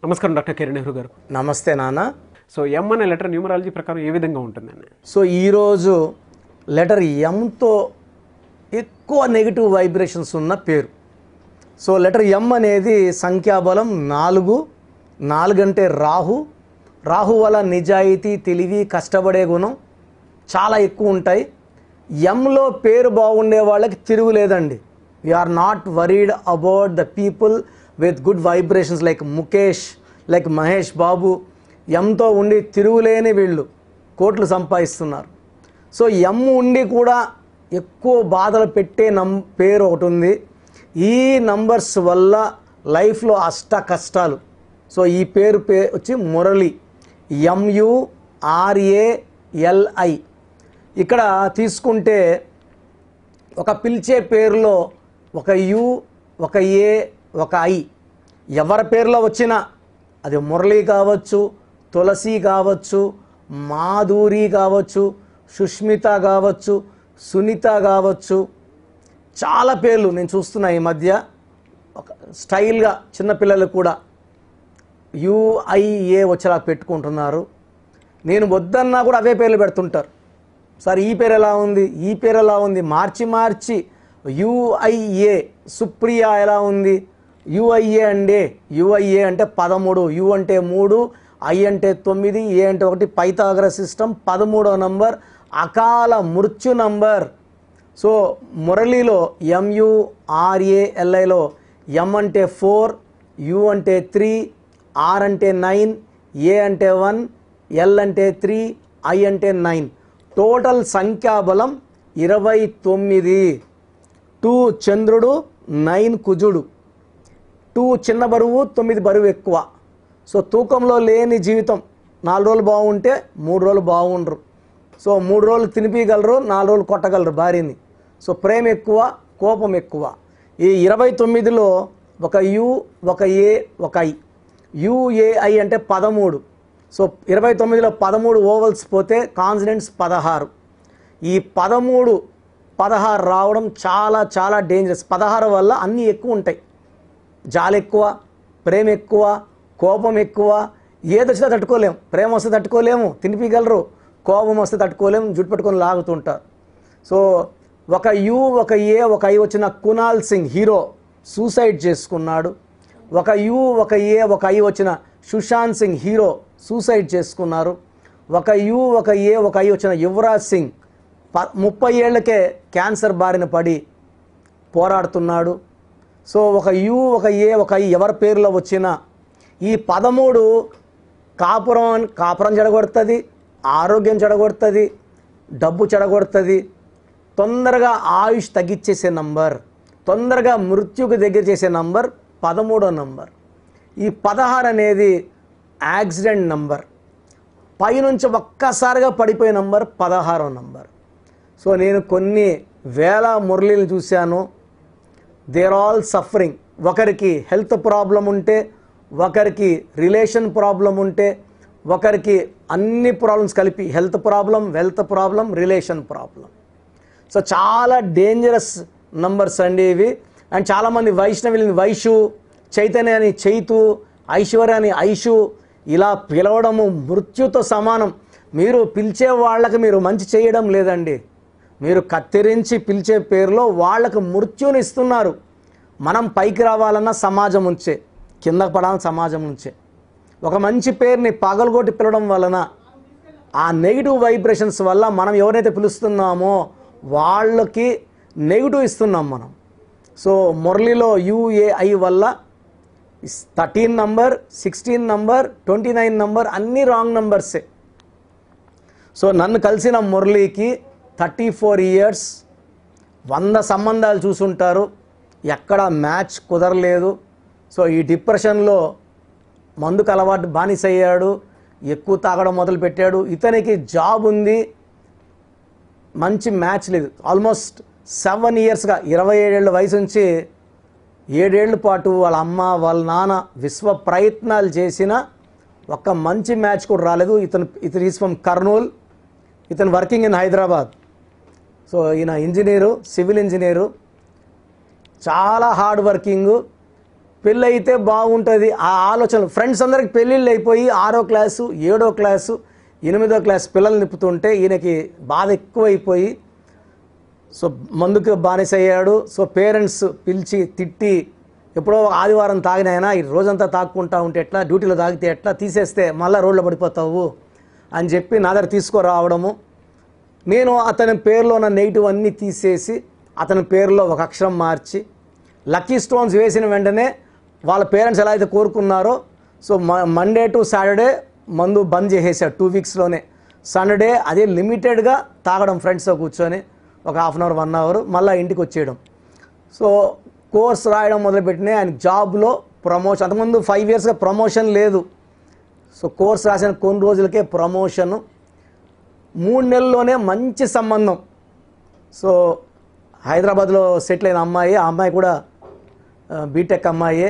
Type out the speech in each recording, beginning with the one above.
నమస్కారం డాక్టర్ కిరణ్ నెహ్రూ గారు. నమస్తే నాన్న. సో ఎం అనే లెటర్ న్యూమరాలజీ ప్రకారం ఏ విధంగా ఉంటుందండి? సో ఈరోజు లెటర్ ఎంతో ఎక్కువ నెగిటివ్ వైబ్రేషన్స్ ఉన్న పేరు. సో లెటర్ ఎం అనేది సంఖ్యాబలం 4. 4 అంటే రాహు వల్ల నిజాయితీ, తెలివి, కష్టపడే గుణం చాలా ఎక్కువ ఉంటాయి. ఎంలో పేరు బాగుండే వాళ్ళకి తిరుగులేదండి. We are not worried about the people with good vibrations like Mukesh, like Mahesh Babu. ఎంతో ఉండి తిరుగులేని వీళ్ళు కోట్లు సంపాదిస్తున్నారు. సో ఎం ఉండి కూడా ఎక్కువ బాధలు పెట్టే పేరు ఒకటి ఉంది. ఈ నంబర్స్ వల్ల లైఫ్లో అష్ట కష్టాలు. సో ఈ పేరు వచ్చి మురళి, MURALI. ఇక్కడ తీసుకుంటే ఒక పిలిచే పేరులో ఒక యు, ఒక ఏ, ఒక ఐ ఎవరి పేరులో వచ్చినా అది మురళి కావచ్చు, తులసి కావచ్చు, మాధురి కావచ్చు, సుష్మిత కావచ్చు, సునీత కావచ్చు, చాలా పేర్లు నేను చూస్తున్నా ఈ మధ్య. ఒక స్టైల్గా చిన్నపిల్లలు కూడా UIA వచ్చేలా పెట్టుకుంటున్నారు. నేను వద్దన్నా కూడా అవే పేర్లు పెడుతుంటారు. సార్ ఈ పేరు ఎలా ఉంది, ఈ పేరు ఎలా ఉంది, మార్చి UIA. సుప్రియ ఎలా ఉంది, UIA అంటే 13, U అంటే 3, I అంటే 9, A అంటే 1. పైథాగరస్ సిస్టమ్ 13వ నంబర్ అకాల మృత్యు నంబర్. సో మురళిలో MURALIలో M అంటే 4, U అంటే 3, R అంటే 9, A అంటే 1, L అంటే 3, I అంటే 9. టోటల్ సంఖ్యాబలం 29. 2 చంద్రుడు, 9 కుజుడు. 2 చిన్న బరువు, 9 బరువు ఎక్కువ. సో తూకంలో లేని జీవితం. 4 రోజులు బాగుంటే 3 రోజులు బాగుండరు. సో 3 రోజులు తినిపించగలరు, 4 రోజులు కొట్టగలరు భార్యని. సో ప్రేమ ఎక్కువ, కోపం ఎక్కువ. ఈ 29లో ఒక U, ఒక A, ఒక I. UAI అంటే 13. సో 29లో 13 ఓవల్స్ పోతే కాన్సనెంట్స్ 16. ఈ 13, 16 రావడం చాలా చాలా డేంజరస్. 16 వల్ల అన్నీ ఎక్కువ ఉంటాయి. జాలి ఎక్కువ, ప్రేమ ఎక్కువ, కోపం ఎక్కువ. ఏది వచ్చినా తట్టుకోలేము. ప్రేమ వస్తే తట్టుకోలేము, తినిపించగలరు. కోపం వస్తే తట్టుకోలేము, జుట్టు పట్టుకొని లాగుతుంటారు. సో ఒక U, ఒక A, ఒక I వచ్చిన కునాల్ సింగ్ హీరో సూసైడ్ చేసుకున్నాడు. ఒక U, ఒక A, ఒక I వచ్చిన సుశాంత్ సింగ్ హీరో సూసైడ్ చేసుకున్నారు. ఒక U, ఒక A, ఒక I వచ్చిన యువరాజ్ సింగ్ 30 ఏళ్లకే క్యాన్సర్ బారిన పడి పోరాడుతున్నాడు. సో ఒక U, ఒక A, ఒక I ఎవరి పేరులో వచ్చినా ఈ 13 కాపురం చెడగొడుతుంది, ఆరోగ్యం చెడగొడుతుంది, డబ్బు చెడగొడుతుంది, తొందరగా ఆయుష్ తగ్గించేసే నంబర్, తొందరగా మృత్యుకు దగ్గర చేసే నంబర్ 13వ నంబర్. ఈ 16 అనేది యాక్సిడెంట్ నంబర్. పైనుంచి ఒక్కసారిగా పడిపోయే నంబర్ 16వ నంబర్. సో నేను కొన్ని వేల మురళీలు చూశాను. They're all suffering. ఒకరికి హెల్త్ ప్రాబ్లం ఉంటే, ఒకరికి రిలేషన్ ప్రాబ్లం ఉంటే, ఒకరికి అన్ని ప్రాబ్లమ్స్ కలిపి health problem, wealth problem, relation problem. So చాలా డేంజరస్ నంబర్స్ అండి ఇవి. అండ్ చాలామంది వైష్ణవిని వైషు, చైతన్య అని చైతు, ఐశ్వర్య అని ఐషు ఇలా పిలవడము మృత్యుతో సమానం. మీరు పిలిచే వాళ్ళకి మీరు మంచి చేయడం లేదండి. మీరు కత్తిరించి పిలిచే పేరులో వాళ్ళకు మృత్యుని ఇస్తున్నారు. మనం పైకి రావాలన్నా సమాజం ఉంచే, కిందకు పడాలని సమాజం ఉంచే. ఒక మంచి పేరుని పగలగొట్టి పిలవడం వలన ఆ నెగిటివ్ వైబ్రేషన్స్ వల్ల మనం ఎవరైతే పిలుస్తున్నామో వాళ్ళకి నెగిటివ్ ఇస్తున్నాం మనం. సో మురళిలో UAI వల్ల 13 నంబర్, 16 నంబర్, 29 నంబర్ అన్నీ రాంగ్ నంబర్సే. సో నన్ను కలిసిన మురళికి 34 ఇయర్స్, 100 సంబంధాలు చూసుంటారు, ఎక్కడ మ్యాచ్ కుదరలేదు. సో ఈ డిప్రెషన్లో మందుకు అలవాటు బానిసయ్యాడు, ఎక్కువ తాగడం మొదలుపెట్టాడు. ఇతనికి జాబ్ ఉంది, మంచి మ్యాచ్ లేదు. ఆల్మోస్ట్ 7 ఇయర్స్గా 27 ఏళ్ళ వయసు నుంచి 7 ఏళ్ల పాటు వాళ్ళ అమ్మ, వాళ్ళ నాన్న విశ్వ ప్రయత్నాలు చేసిన ఒక్క మంచి మ్యాచ్ కూడా రాలేదు. ఇతను ఈజ్ ఫ్రమ్ కర్నూల్. ఇతను వర్కింగ్ ఇన్ హైదరాబాద్. సో ఈయన ఇంజనీరు, సివిల్ ఇంజనీరు, చాలా హార్డ్ వర్కింగు, పెళ్ళి అయితే బాగుంటుంది ఆ ఆలోచన. ఫ్రెండ్స్ అందరికి పెళ్ళిళ్ళు అయిపోయి 6వ క్లాసు 7వ క్లాసు 8వ క్లాస్ పిల్లలు నింపుతుంటే ఈయనకి బాధ ఎక్కువైపోయి సో మందుకు బానిస అయ్యాడు. సో పేరెంట్స్ పిలిచి తిట్టి, ఎప్పుడో ఆదివారం తాగినైనా ఈ రోజంతా తాక్కుంటా ఉంటే ఎట్లా, డ్యూటీలో తాగితే ఎట్లా, తీసేస్తే మళ్ళీ రోడ్లో పడిపోతావు అని చెప్పి నా దగ్గర తీసుకురావడము. నేను అతని పేరులో ఉన్న నెగిటివ్ అన్నీ తీసేసి అతని పేరులో ఒక అక్షరం మార్చి లక్కీ స్టోన్స్ వేసిన వెంటనే వాళ్ళ పేరెంట్స్ ఎలా అయితే కోరుకున్నారో సో మండే టు సాటర్డే మందు బంద్ చేసేసాడు 2 వీక్స్లోనే. సండే అదే లిమిటెడ్గా తాగడం ఫ్రెండ్స్తో కూర్చొని ఒక హాఫ్ అన్ అవర్ 1 అవర్ మళ్ళీ ఇంటికి వచ్చేయడం. సో కోర్స్ రాయడం మొదలుపెట్టిన ఆయన జాబ్లో ప్రమోషన్. అంతకుముందు 5 ఇయర్స్గా ప్రమోషన్ లేదు. సో కోర్స్ రాసిన కొన్ని రోజులకే ప్రమోషను, 3 నెలల్లోనే మంచి సంబంధం. సో హైదరాబాద్లో సెటిల్ అయిన అమ్మాయి, ఆ అమ్మాయి కూడా బీటెక్ అమ్మాయి.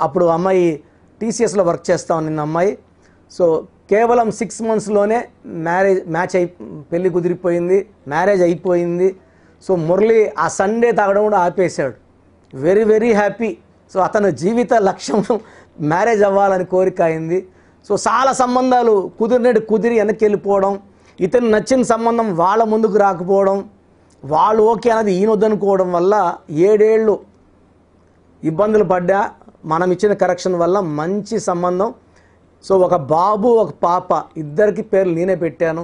అప్పుడు అమ్మాయి టీసీఎస్లో వర్క్ చేస్తా ఉన్నింది అమ్మాయి. సో కేవలం 6 మంత్స్లోనే పెళ్ళి కుదిరిపోయింది, మ్యారేజ్ అయిపోయింది. సో మురళి ఆ సండే తాగడం కూడా ఆపేశాడు. Very very happy. సో అతను జీవిత లక్ష్యం మ్యారేజ్ అవ్వాలని కోరిక అయింది. సో చాలా సంబంధాలు కుదిరి వెనక్కి వెళ్ళిపోవడం, ఇతను నచ్చిన సంబంధం వాళ్ళ ముందుకు రాకపోవడం, వాళ్ళు ఓకే అన్నది ఈయన వద్దనుకోవడం వల్ల 7 ఏళ్ళు ఇబ్బందులు పడ్డా మనం ఇచ్చిన కరెక్షన్ వల్ల మంచి సంబంధం. సో ఒక బాబు ఒక పాప, ఇద్దరికి పేర్లు నేనే పెట్టాను.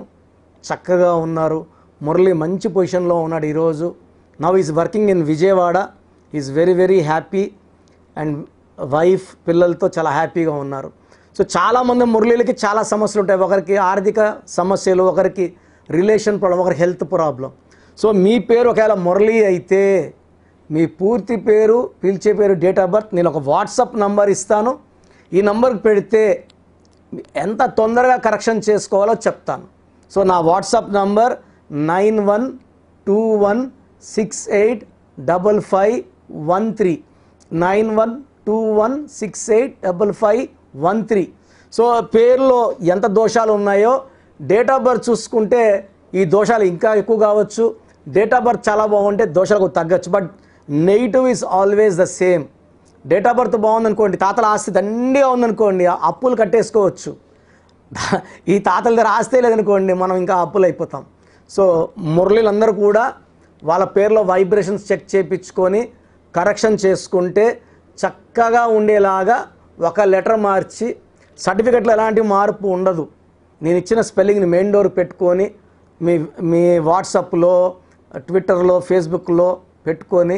చక్కగా ఉన్నారు. మురళి మంచి పొజిషన్లో ఉన్నాడు ఈరోజు. Now is working in Vijayawada. Is very very happy and wife పిల్లలతో చాలా హ్యాపీగా ఉన్నారు. సో చాలామంది మురళీలకి చాలా సమస్యలు ఉంటాయి. ఒకరికి ఆర్థిక సమస్యలు, ఒకరికి రిలేషన్ ప్రాబ్లం, ఒకరికి హెల్త్ ప్రాబ్లం. సో మీ పేరు ఒకవేళ మురళి అయితే మీ పూర్తి పేరు, పిలిచే పేరు, డేట్ ఆఫ్ బర్త్, నేను ఒక వాట్సాప్ నంబర్ ఇస్తాను. ఈ నంబర్కి పెడితే ఎంత తొందరగా కరెక్షన్ చేసుకోవాలో చెప్తాను. సో నా వాట్సాప్ నంబర్ 9121685513 9121685513. సో పేరులో ఎంత దోషాలు ఉన్నాయో డేట్ ఆఫ్ బర్త్ చూసుకుంటే ఈ దోషాలు ఇంకా ఎక్కువ కావచ్చు. డేట్ ఆఫ్ బర్త్ చాలా బాగుంటే దోషాలకు తగ్గచ్చు. But negative is always the same. Date of birth బాగుందనుకోండి, తాతల ఆస్తి దండిగా ఉందనుకోండి, అప్పులు కట్టేసుకోవచ్చు. ఈ తాతల దగ్గర ఆస్తే లేదనుకోండి, మనం ఇంకా అప్పులు అయిపోతాం. సో మురళీలందరూ కూడా వాళ్ళ పేర్లో వైబ్రేషన్స్ చెక్ చేయించుకొని కరెక్షన్ చేసుకుంటే చక్కగా ఉండేలాగా ఒక లెటర్ మార్చి, సర్టిఫికెట్లో ఎలాంటి మార్పు ఉండదు, నేను ఇచ్చిన స్పెల్లింగ్ని మెయిన్ డోర్ పెట్టుకొని మీ వాట్సాప్లో, ట్విట్టర్లో, ఫేస్బుక్లో పెట్టుకొని,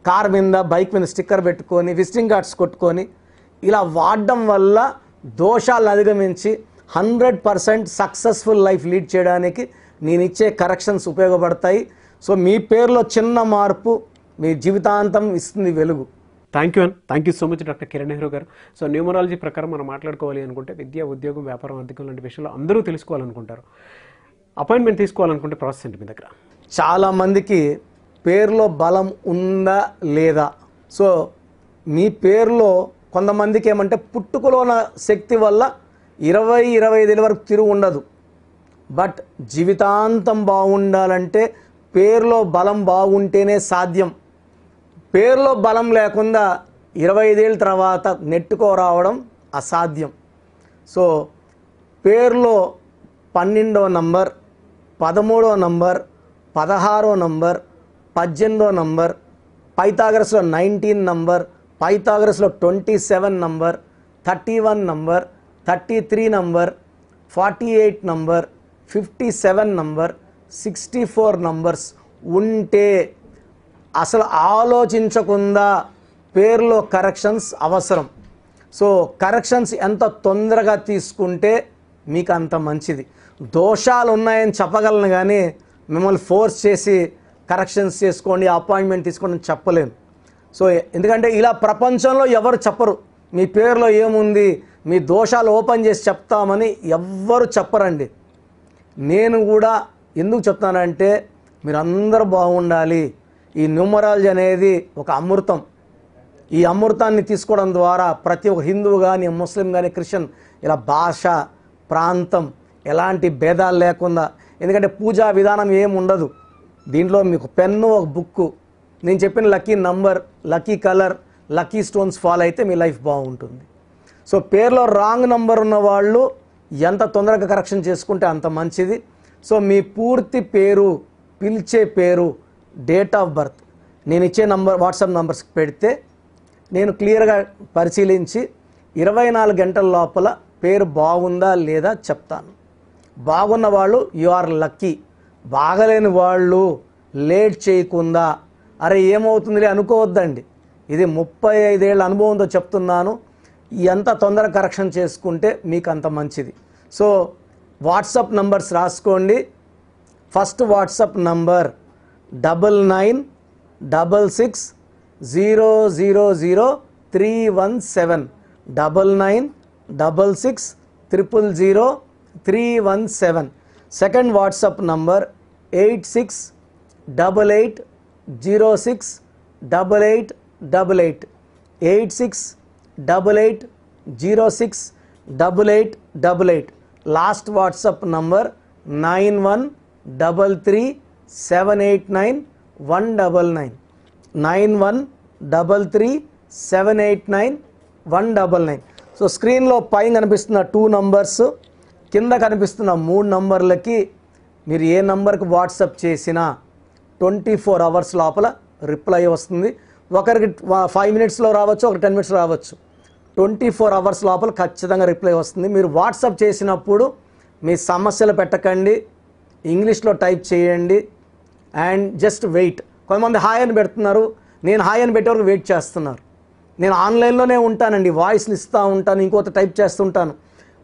కార్ మీద, బైక్ మీద స్టిక్కర్ పెట్టుకొని, విజిటింగ్ కార్డ్స్ కొట్టుకొని ఇలా వాడడం వల్ల దోషాలను అధిగమించి 100% సక్సెస్ఫుల్ లైఫ్ లీడ్ చేయడానికి నేను ఇచ్చే కరెక్షన్స్ ఉపయోగపడతాయి. సో మీ పేరులో చిన్న మార్పు మీ జీవితాంతం ఇస్తుంది వెలుగు. Thank you so much doctor Kiran Nehru గారు. సో న్యూమరాలజీ ప్రకారం మనం మాట్లాడుకోవాలి అనుకుంటే విద్య, ఉద్యోగం, వ్యాపారం, ఆర్థికం లాంటి విషయాలు అందరూ తెలుసుకోవాలనుకుంటారు. అపాయింట్మెంట్ తీసుకోవాలనుకుంటే ప్రాసెస్ ఏంటి మీ దగ్గర? చాలామందికి పేరులో బలం ఉందా లేదా. సో మీ పేరులో కొంతమందికి ఏమంటే పుట్టుకలో ఉన్న శక్తి వల్ల 20-25 వరకు తిరుగు ఉండదు. బట్ జీవితాంతం బాగుండాలంటే పేరులో బలం బాగుంటేనే సాధ్యం. పేరులో బలం లేకుండా 25 ఏళ్ళ తర్వాత నెట్టుకోరావడం అసాధ్యం. సో పేరులో 12వ నంబర్, 13వ నంబర్, 16వ నంబర్, 18వ నంబర్, పైథాగరస్లో 19 నంబర్, పైథాగరస్లో 27 number, 31 number, 33 number, 48 number, 57 number, 64 numbers ఉంటే అసలు ఆలోచించకుండా పేరులో కరెక్షన్స్ అవసరం. సో కరెక్షన్స్ ఎంత తొందరగా తీసుకుంటే మీకు అంత మంచిది. దోషాలు ఉన్నాయని చెప్పగలను కానీ మిమ్మల్ని ఫోర్స్ చేసి కరెక్షన్స్ చేసుకోండి, అపాయింట్మెంట్ తీసుకోండి అని చెప్పలేను. సో ఎందుకంటే ఇలా ప్రపంచంలో ఎవరు చెప్పరు. మీ పేరులో ఏముంది, మీ దోషాలు ఓపెన్ చేసి చెప్తామని ఎవ్వరు చెప్పరండి. నేను కూడా ఎందుకు చెప్తానంటే మీరందరూ బాగుండాలి. ఈ న్యూమరాలజీ అనేది ఒక అమృతం. ఈ అమృతాన్ని తీసుకోవడం ద్వారా ప్రతి ఒక్క హిందువు కానీ, ముస్లిం కానీ, క్రిస్టియన్ ఇలా భాష, ప్రాంతం ఎలాంటి భేదాలు లేకుండా, ఎందుకంటే పూజా విధానం ఏమి ఉండదు దీంట్లో. మీకు పెన్ను, ఒక బుక్కు, నేను చెప్పిన lucky number, lucky colour, lucky stones follow అయితే మీ లైఫ్ బాగుంటుంది. సో పేరులో రాంగ్ నంబర్ ఉన్న వాళ్ళు ఎంత తొందరగా కరెక్షన్ చేసుకుంటే అంత మంచిది. సో మీ పూర్తి పేరు, పిలిచే పేరు, డేట్ ఆఫ్ బర్త్ నేను ఇచ్చే నంబర్ వాట్సాప్ నంబర్స్కి పెడితే నేను క్లియర్గా పరిశీలించి 24 గంటల లోపల పేరు బాగుందా లేదా చెప్తాను. బాగున్న వాళ్ళు యు ఆర్ లక్కీ. బాగలేని వాళ్ళు లేట్ చేయకుండా అరే ఏమవుతుందిలే అనుకోవద్దండి. ఇది 35 ఏళ్ళ అనుభవంతో చెప్తున్నాను. ఎంత తొందరగా కరెక్షన్ చేసుకుంటే మీకు అంత మంచిది. సో వాట్సాప్ నంబర్స్ రాసుకోండి. First WhatsApp number 9966000317 9966000317. Second WhatsApp number 8688068888 8688068888. Last WhatsApp number 9133789199 9133789199. So స్క్రీన్లో పైన కనిపిస్తున్న 2 నంబర్స్, కింద కనిపిస్తున్న 3 నంబర్లకి మీరు ఏ నంబర్కి వాట్సాప్ చేసినా 24 అవర్స్ లోపల రిప్లై వస్తుంది. ఒకరికి 5 మినిట్స్లో రావచ్చు, ఒకరికి 10 మినిట్స్ రావచ్చు. 24 అవర్స్ లోపల ఖచ్చితంగా రిప్లై వస్తుంది. మీరు వాట్సాప్ చేసినప్పుడు మీ సమస్యలు పెట్టకండి, ఇంగ్లీష్లో టైప్ చేయండి అండ్ జస్ట్ వెయిట్. కొంతమంది హాయ్ అని పెడుతున్నారు, నేను హాయ్ అని పెట్టే వరకు వెయిట్ చేస్తున్నారు. నేను ఆన్లైన్లోనే ఉంటానండి, వాయిస్లు ఇస్తూ ఉంటాను, ఇంకొక టైప్ చేస్తుంటాను.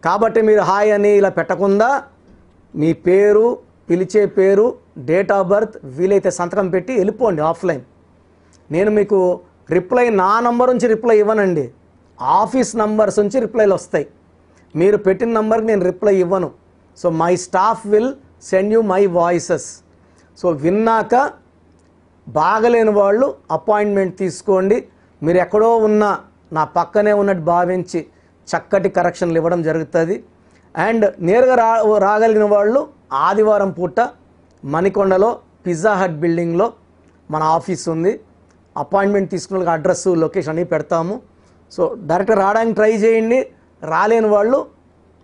కాబట్టి మీరు హాయ్ అని ఇలా పెట్టకుండా మీ పేరు, పిలిచే పేరు, డేట్ ఆఫ్ బర్త్, వీలైతే సంతకం పెట్టి వెళ్ళిపోండి ఆఫ్లైన్. నేను మీకు రిప్లై నా నంబర్ నుంచి రిప్లై ఇవ్వనండి, ఆఫీస్ నంబర్స్ నుంచి రిప్లైలు వస్తాయి. మీరు పెట్టిన నంబర్కి నేను రిప్లై ఇవ్వను. So my staff will send you my voices. So విన్నాక బాగలేని వాళ్ళు అపాయింట్మెంట్ తీసుకోండి. మీరు ఎక్కడో ఉన్న నా పక్కనే ఉన్నట్టు భావించి చక్కటి కరెక్షన్లు ఇవ్వడం జరుగుతుంది. అండ్ నేరుగా రాగలిగిన వాళ్ళు ఆదివారం పూట మణికొండలో పిజ్జా హట్ బిల్డింగ్లో మన ఆఫీస్ ఉంది. అపాయింట్మెంట్ తీసుకున్న వాళ్ళకి అడ్రస్, లొకేషన్ అన్నీ పెడతాము. సో డైరెక్ట్గా రావడానికి ట్రై చేయండి. రాలేని వాళ్ళు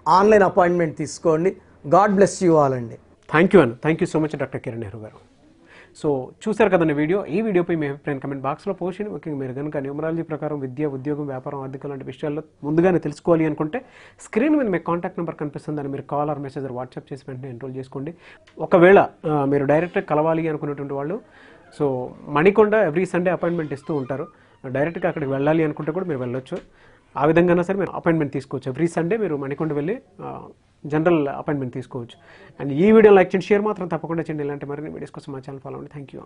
ఆన్లైన్ అపాయింట్మెంట్ తీసుకోండి. గాడ్ బ్లెస్ యూ ఆల్ అండి. Thank you so much doctor Kiran Nehru గారు. సో చూసారు కదండి వీడియో. ఈ వీడియోపై మీ అభిప్రాయం కమెంట్ బాక్స్లో పోస్ట్ చేయండి. ముఖ్యంగా మీరు కనుక న్యూమరాలజీ ప్రకారం విద్య, ఉద్యోగం, వ్యాపారం, ఆర్థిక లాంటి విషయాల్లో ముందుగానే తెలుసుకోవాలి అనుకుంటే స్క్రీన్ మీద మీకు కాంటాక్ట్ నెంబర్ కనిపిస్తుందని మీరు కాల్ ఆర్ మెసేజ్ వాట్సాప్ చేసి వెంటనే ఎన్రోల్ చేసుకోండి. ఒకవేళ మీరు డైరెక్ట్గా కలవాలి అనుకునేటువంటి వాళ్ళు so Manikonda every Sunday appointment ఇస్తూ ఉంటారు. డైరెక్ట్గా అక్కడికి వెళ్ళాలి అనుకుంటే కూడా మీరు వెళ్ళొచ్చు. ఆ విధంగా సరే మీరు అపాయింట్మెంట్ తీసుకోవచ్చు. ఎవ్రీ సండే మీరు మణికొండ వెళ్ళి జనరల్ అపాయింట్మెంట్ తీసుకోవచ్చు. అండ్ ఈ వీడియో లైక్ చేయండి, షేర్ మాత్రం తప్పకుండా చేయండి. ఇలాంటి మరిన్ని వీడియోస్ కోసం మా ఛానల్ ఫాలో అవ్వండి. Thank you.